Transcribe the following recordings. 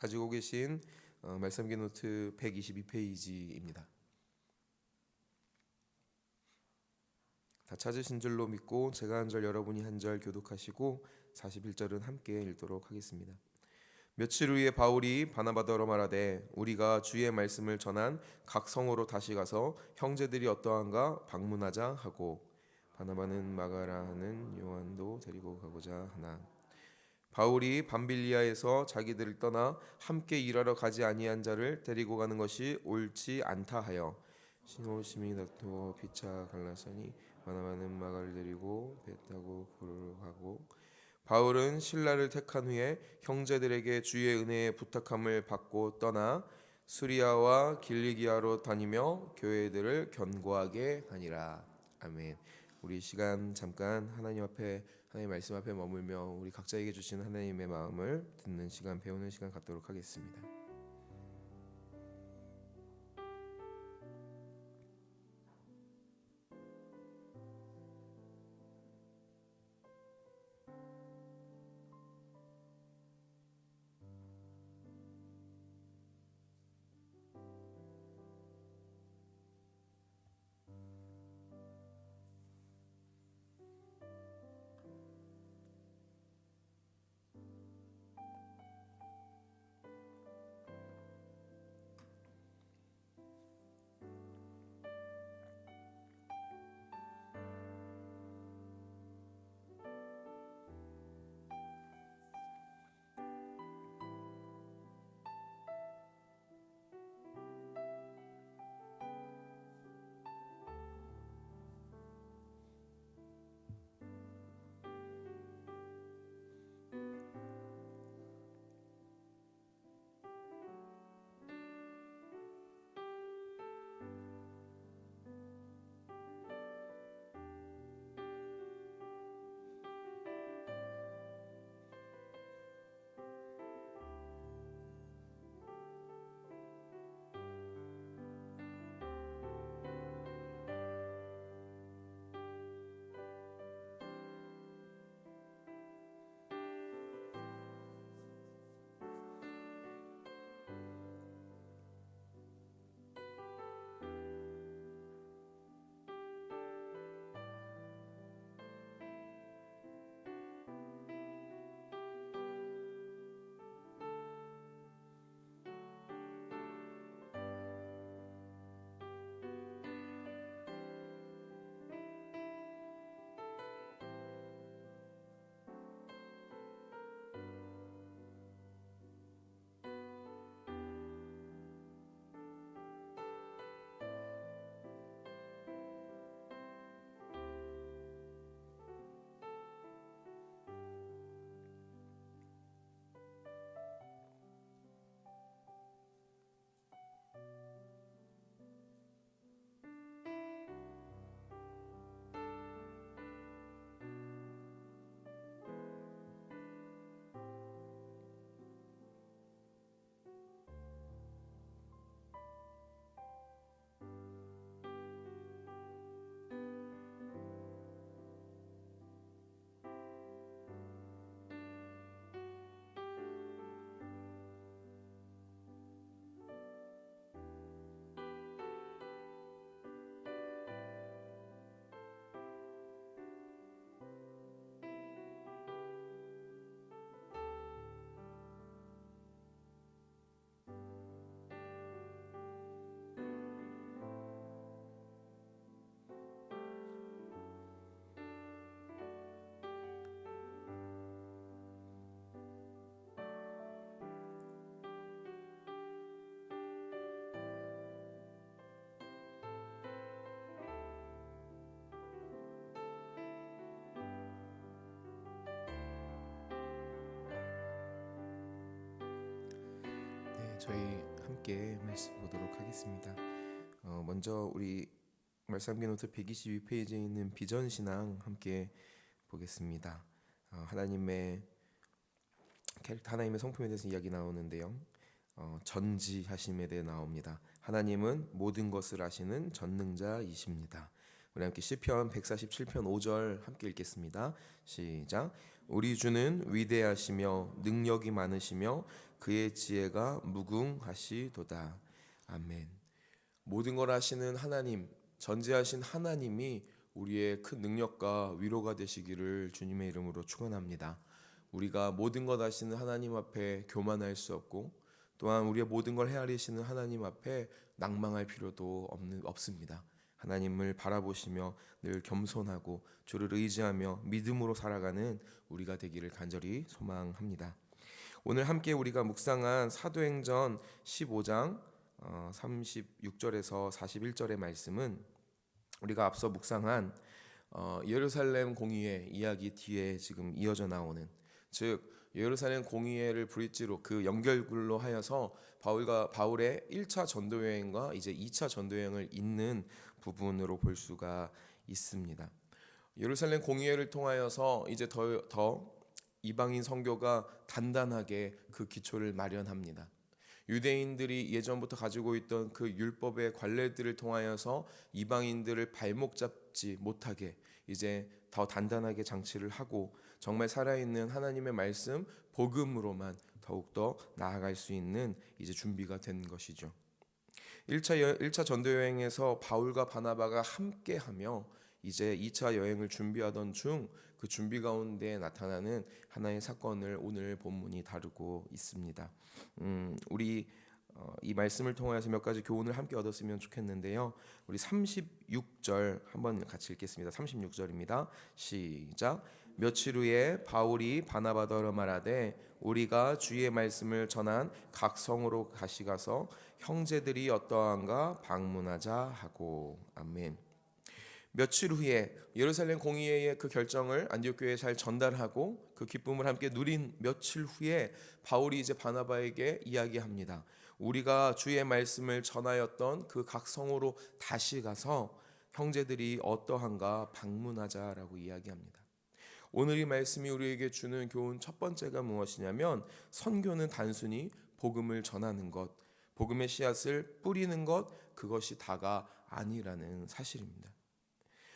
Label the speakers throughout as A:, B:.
A: 가지고 계신 말씀기 노트 122페이지입니다. 다 찾으신 줄로 믿고 제가 한 절 여러분이 한 절 교독하시고 41절은 함께 읽도록 하겠습니다. 며칠 후에 바울이 바나바더러 말하되 우리가 주의 말씀을 전한 각 성으로 다시 가서 형제들이 어떠한가 방문하자 하고 바나바는 마가라 하는 요한도 데리고 가고자 하나. 바울이 밤빌리아에서 자기들을 떠나 함께 일하러 가지 아니한 자를 데리고 가는 것이 옳지 않다 하여 시몬 닥터 피차 갈라서니 바나바는 마가를 데리고 배 타고 구로로 가고 바울은 신라를 택한 후에 형제들에게 주의 은혜에 부탁함을 받고 떠나 수리아와 길리기아로 다니며 교회들을 견고하게 하니라. 아멘. 우리 시간 잠깐 하나님 앞에 하나님의 말씀 앞에 머물며 우리 각자에게 주신 하나님의 마음을 듣는 시간, 배우는 시간 갖도록 하겠습니다. 저희 함께 말씀 보도록 하겠습니다. 먼저 우리 말씀기 노트 122페이지에 있는 비전 신앙 함께 보겠습니다. 하나님의 캐릭터, 하나님의 성품에 대해서 이야기 나오는데요. 전지하심에 대해 나옵니다. 하나님은 모든 것을 아시는 전능자이십니다. 우리 함께 시편 147편 5절 함께 읽겠습니다. 시작. 우리 주는 위대하시며 능력이 많으시며 그의 지혜가 무궁하시도다. 아멘. 모든 걸 하시는 하나님, 전지하신 하나님이 우리의 큰 능력과 위로가 되시기를 주님의 이름으로 축원합니다. 우리가 모든 것 아시는 하나님 앞에 교만할 수 없고, 또한 우리의 모든 걸 헤아리시는 하나님 앞에 낭망할 필요도 없습니다. 하나님을 바라보시며 늘 겸손하고 주를 의지하며 믿음으로 살아가는 우리가 되기를 간절히 소망합니다. 오늘 함께 우리가 묵상한 사도행전 15장 36절에서 41절의 말씀은 우리가 앞서 묵상한 예루살렘 공의회 이야기 뒤에 지금 이어져 나오는, 즉 예루살렘 공의회를 브릿지로 그 연결고리로 하여서 바울의 1차 전도 여행과 이제 2차 전도 여행을 잇는 부분으로 볼 수가 있습니다. 예루살렘 공의회를 통하여서 이제 더 이방인 선교가 단단하게 그 기초를 마련합니다. 유대인들이 예전부터 가지고 있던 그 율법의 관례들을 통하여서 이방인들을 발목 잡지 못하게 이제 더 단단하게 장치를 하고, 정말 살아있는 하나님의 말씀 복음으로만 더욱더 나아갈 수 있는 이제 준비가 된 것이죠. 1차 전도 여행에서 바울과 바나바가 함께하며 이제 2차 여행을 준비하던 중 그 준비 가운데 나타나는 하나의 사건을 오늘 본문이 다루고 있습니다. 우리 이 말씀을 통해서 몇 가지 교훈을 함께 얻었으면 좋겠는데요. 우리 36절 한번 같이 읽겠습니다. 36절입니다. 시작. 며칠 후에 바울이 바나바더러 말하되 우리가 주의 말씀을 전한 각 성으로 가서 형제들이 어떠한가 방문하자 하고. 아멘. 며칠 후에 예루살렘 공의회의 그 결정을 안디옥 교회에 잘 전달하고 그 기쁨을 함께 누린 며칠 후에 바울이 이제 바나바에게 이야기합니다. 우리가 주의 말씀을 전하였던 그 각 성으로 다시 가서 형제들이 어떠한가 방문하자라고 이야기합니다. 오늘 이 말씀이 우리에게 주는 교훈 첫 번째가 무엇이냐면, 선교는 단순히 복음을 전하는 것, 복음의 씨앗을 뿌리는 것, 그것이 다가 아니라는 사실입니다.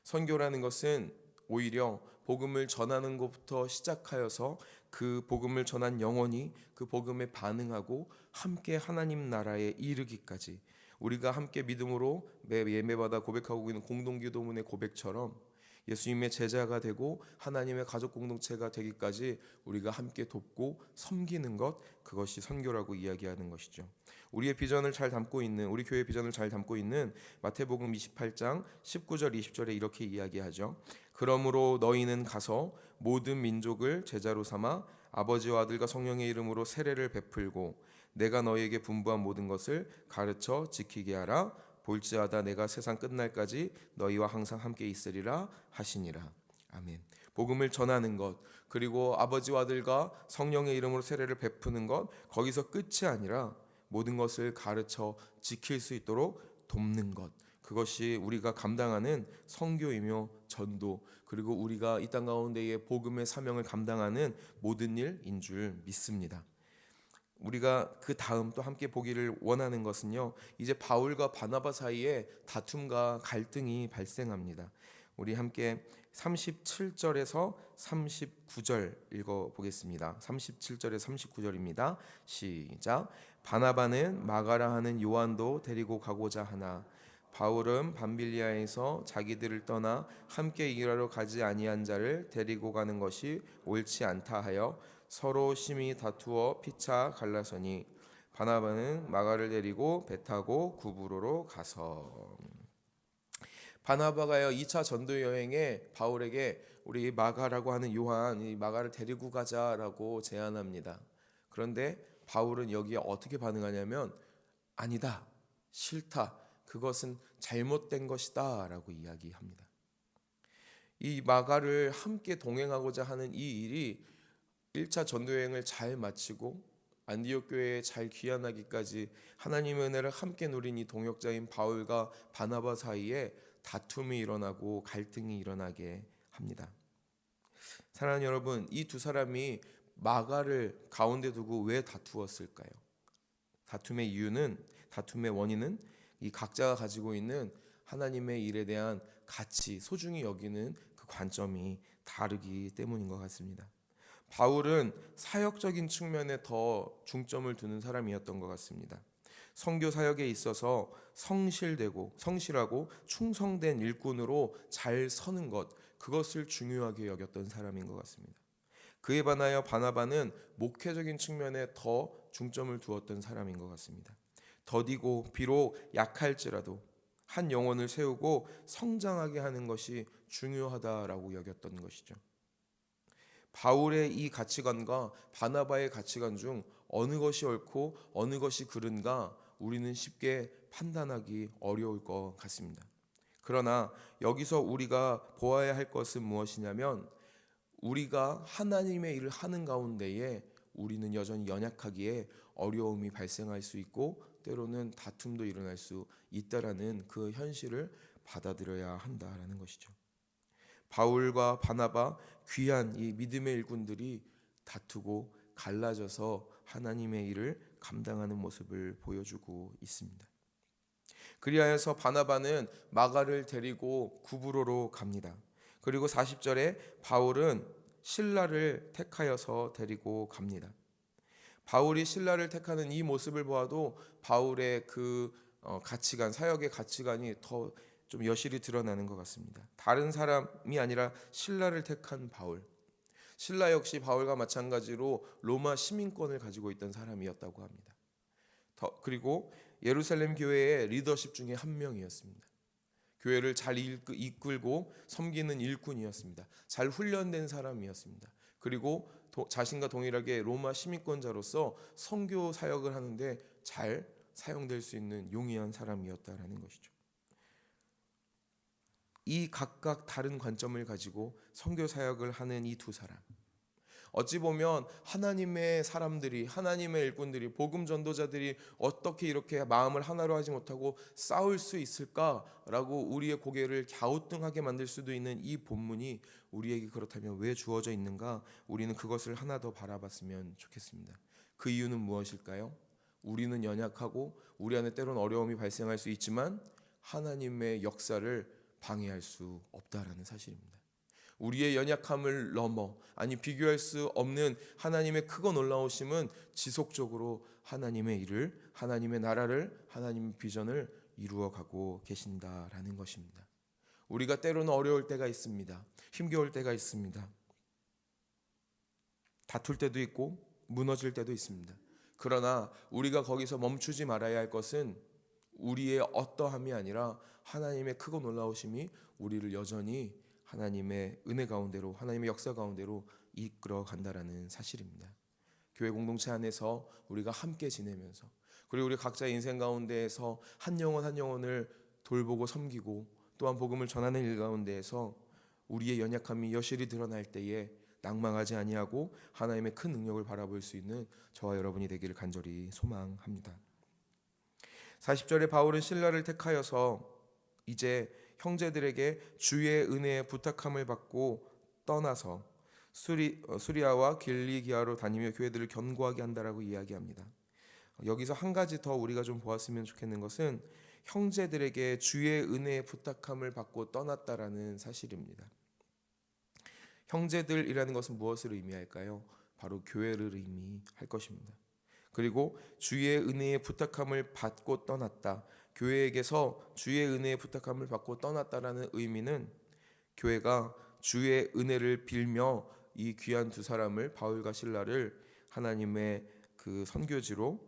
A: 선교라는 것은 오히려 복음을 전하는 것부터 시작하여서 그 복음을 전한 영혼이 그 복음에 반응하고 함께 하나님 나라에 이르기까지, 우리가 함께 믿음으로 매 예배마다 고백하고 있는 공동기도문의 고백처럼 예수님의 제자가 되고 하나님의 가족 공동체가 되기까지 우리가 함께 돕고 섬기는 것, 그것이 선교라고 이야기하는 것이죠. 우리의 비전을 잘 담고 있는, 우리 교회의 비전을 잘 담고 있는 마태복음 28장 19절 20절에 이렇게 이야기하죠. 그러므로 너희는 가서 모든 민족을 제자로 삼아 아버지와 아들과 성령의 이름으로 세례를 베풀고 내가 너희에게 분부한 모든 것을 가르쳐 지키게 하라. 볼지어다 내가 세상 끝날까지 너희와 항상 함께 있으리라 하시니라. 아멘. 복음을 전하는 것, 그리고 아버지와 아들과 성령의 이름으로 세례를 베푸는 것, 거기서 끝이 아니라 모든 것을 가르쳐 지킬 수 있도록 돕는 것, 그것이 우리가 감당하는 선교이며 전도, 그리고 우리가 이 땅 가운데의 복음의 사명을 감당하는 모든 일인 줄 믿습니다. 우리가 그 다음 또 함께 보기를 원하는 것은요, 이제 바울과 바나바 사이에 다툼과 갈등이 발생합니다. 우리 함께 37절에서 39절 읽어보겠습니다. 37절에서 39절입니다. 시작. 바나바는 마가라 하는 요한도 데리고 가고자 하나 바울은 밤빌리아에서 자기들을 떠나 함께 일하러 가지 아니한 자를 데리고 가는 것이 옳지 않다 하여 서로 심히 다투어 피차 갈라서니 바나바는 마가를 데리고 배 타고 구브로로 가서. 바나바가요 2차 전도 여행에 바울에게 우리 마가라고 하는 요한, 이 마가를 데리고 가자라고 제안합니다. 그런데 바울은 여기에 어떻게 반응하냐면 아니다, 싫다, 그것은 잘못된 것이다 라고 이야기합니다. 이 마가를 함께 동행하고자 하는 이 일이 1차 전도여행을 잘 마치고 안디옥 교회에 잘 귀환하기까지 하나님의 은혜를 함께 누린 이 동역자인 바울과 바나바 사이에 다툼이 일어나고 갈등이 일어나게 합니다. 사랑하는 여러분, 이 두 사람이 마가를 가운데 두고 왜 다투었을까요? 다툼의 원인은 이 각자가 가지고 있는 하나님의 일에 대한 가치, 소중히 여기는 그 관점이 다르기 때문인 것 같습니다. 바울은 사역적인 측면에 더 중점을 두는 사람이었던 것 같습니다. 선교 사역에 있어서 성실하고 충성된 일꾼으로 잘 서는 것, 그것을 중요하게 여겼던 사람인 것 같습니다. 그에 반하여 바나바는 목회적인 측면에 더 중점을 두었던 사람인 것 같습니다. 더디고 비록 약할지라도 한 영혼을 세우고 성장하게 하는 것이 중요하다라고 여겼던 것이죠. 바울의 이 가치관과 바나바의 가치관 중 어느 것이 옳고 어느 것이 그른가 우리는 쉽게 판단하기 어려울 것 같습니다. 그러나 여기서 우리가 보아야 할 것은 무엇이냐면, 우리가 하나님의 일을 하는 가운데에 우리는 여전히 연약하기에 어려움이 발생할 수 있고 때로는 다툼도 일어날 수 있다라는 그 현실을 받아들여야 한다라는 것이죠. 바울과 바나바, 귀한 이 믿음의 일꾼들이 다투고 갈라져서 하나님의 일을 감당하는 모습을 보여주고 있습니다. 그리하여서 바나바는 마가를 데리고 구브로로 갑니다. 그리고 40절에 바울은 실라를 택하여서 데리고 갑니다. 바울이 실라를 택하는 이 모습을 보아도 바울의 그 가치관, 사역의 가치관이 더 좀 여실히 드러나는 것 같습니다. 다른 사람이 아니라 실라를 택한 바울. 실라 역시 바울과 마찬가지로 로마 시민권을 가지고 있던 사람이었다고 합니다. 그리고 예루살렘 교회의 리더십 중에 한 명이었습니다. 교회를 잘 이끌고 섬기는 일꾼이었습니다. 잘 훈련된 사람이었습니다. 그리고 자신과 동일하게 로마 시민권자로서 선교 사역을 하는데 잘 사용될 수 있는 용이한 사람이었다라는 것이죠. 이 각각 다른 관점을 가지고 선교 사역을 하는 이 두 사람, 어찌 보면 하나님의 사람들이, 하나님의 일꾼들이, 복음 전도자들이 어떻게 이렇게 마음을 하나로 하지 못하고 싸울 수 있을까라고 우리의 고개를 갸우뚱하게 만들 수도 있는 이 본문이 우리에게 그렇다면 왜 주어져 있는가? 우리는 그것을 하나 더 바라봤으면 좋겠습니다. 그 이유는 무엇일까요? 우리는 연약하고 우리 안에 때로는 어려움이 발생할 수 있지만 하나님의 역사를 방해할 수 없다라는 사실입니다. 우리의 연약함을 넘어, 아니 비교할 수 없는 하나님의 크고 놀라우심은 지속적으로 하나님의 일을, 하나님의 나라를, 하나님의 비전을 이루어가고 계신다라는 것입니다. 우리가 때로는 어려울 때가 있습니다. 힘겨울 때가 있습니다. 다툴 때도 있고 무너질 때도 있습니다. 그러나 우리가 거기서 멈추지 말아야 할 것은 우리의 어떠함이 아니라 하나님의 크고 놀라우심이 우리를 여전히 하나님의 은혜 가운데로, 하나님의 역사 가운데로 이끌어 간다라는 사실입니다. 교회 공동체 안에서 우리가 함께 지내면서, 그리고 우리 각자의 인생 가운데에서 한 영혼 한 영혼을 돌보고 섬기고 또한 복음을 전하는 일 가운데에서 우리의 연약함이 여실히 드러날 때에 낭망하지 아니하고 하나님의 큰 능력을 바라볼 수 있는 저와 여러분이 되기를 간절히 소망합니다. 40절에 바울은 실라를 택하여서 이제 형제들에게 주의 은혜에 부탁함을 받고 떠나서 수리아와 길리기아로 다니며 교회들을 견고하게 한다라고 이야기합니다. 여기서 한 가지 더 우리가 좀 보았으면 좋겠는 것은 형제들에게 주의 은혜에 부탁함을 받고 떠났다라는 사실입니다. 형제들이라는 것은 무엇을 의미할까요? 바로 교회를 의미할 것입니다. 그리고 주의 은혜의 부탁함을 받고 떠났다. 교회에게서 주의 은혜의 부탁함을 받고 떠났다라는 의미는 교회가 주의 은혜를 빌며 이 귀한 두 사람을, 바울과 실라를 하나님의 그 선교지로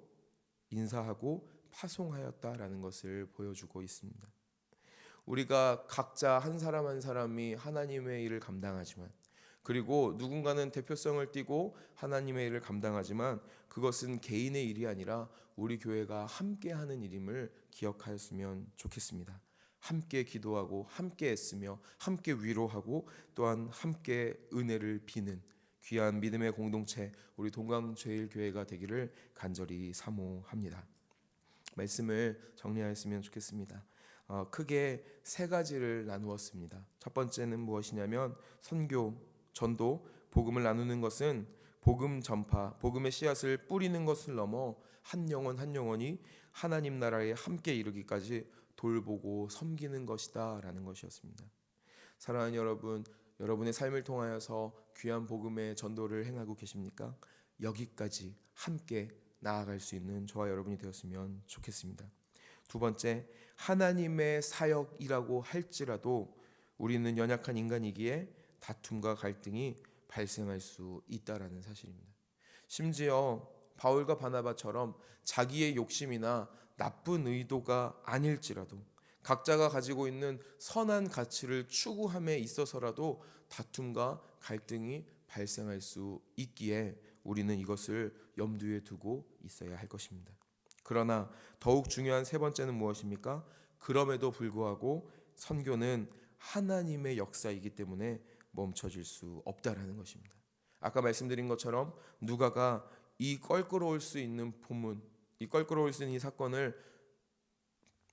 A: 인사하고 파송하였다라는 것을 보여주고 있습니다. 우리가 각자 한 사람 한 사람이 하나님의 일을 감당하지만, 그리고 누군가는 대표성을 띠고 하나님의 일을 감당하지만 그것은 개인의 일이 아니라 우리 교회가 함께 하는 일임을 기억하였으면 좋겠습니다. 함께 기도하고 함께 애쓰며 함께 위로하고 또한 함께 은혜를 비는 귀한 믿음의 공동체, 우리 동강제일교회가 되기를 간절히 사모합니다. 말씀을 정리하였으면 좋겠습니다. 크게 세 가지를 나누었습니다. 첫 번째는 무엇이냐면 선교, 전도, 복음을 나누는 것은 복음 전파, 복음의 씨앗을 뿌리는 것을 넘어 한 영혼 한 영혼이 하나님 나라에 함께 이르기까지 돌보고 섬기는 것이다라는 것이었습니다. 사랑하는 여러분, 여러분의 삶을 통하여서 귀한 복음의 전도를 행하고 계십니까? 여기까지 함께 나아갈 수 있는 저와 여러분이 되었으면 좋겠습니다. 두 번째, 하나님의 사역이라고 할지라도 우리는 연약한 인간이기에 다툼과 갈등이 발생할 수 있다라는 사실입니다. 심지어 바울과 바나바처럼 자기의 욕심이나 나쁜 의도가 아닐지라도 각자가 가지고 있는 선한 가치를 추구함에 있어서라도 다툼과 갈등이 발생할 수 있기에 우리는 이것을 염두에 두고 있어야 할 것입니다. 그러나 더욱 중요한 세 번째는 무엇입니까? 그럼에도 불구하고 선교는 하나님의 역사이기 때문에 멈춰질 수 없다라는 것입니다. 아까 말씀드린 것처럼 누가가 이 껄끄러울 수 있는 본문, 이 껄끄러울 수 있는 이 사건을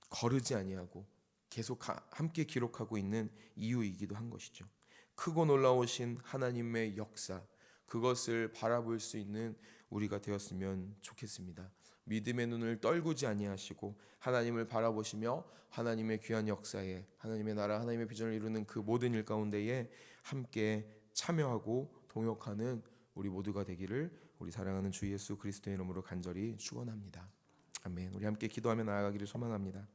A: 거르지 아니하고 계속 함께 기록하고 있는 이유이기도 한 것이죠. 크고 놀라우신 하나님의 역사, 그것을 바라볼 수 있는 우리가 되었으면 좋겠습니다. 믿음의 눈을 떨구지 아니하시고 하나님을 바라보시며 하나님의 귀한 역사에, 하나님의 나라, 하나님의 비전을 이루는 그 모든 일 가운데에 함께 참여하고 동역하는 우리 모두가 되기를 우리 사랑하는 주 예수 그리스도의 이름으로 간절히 축원합니다. 아멘. 우리 함께 기도하며 나아가기를 소망합니다.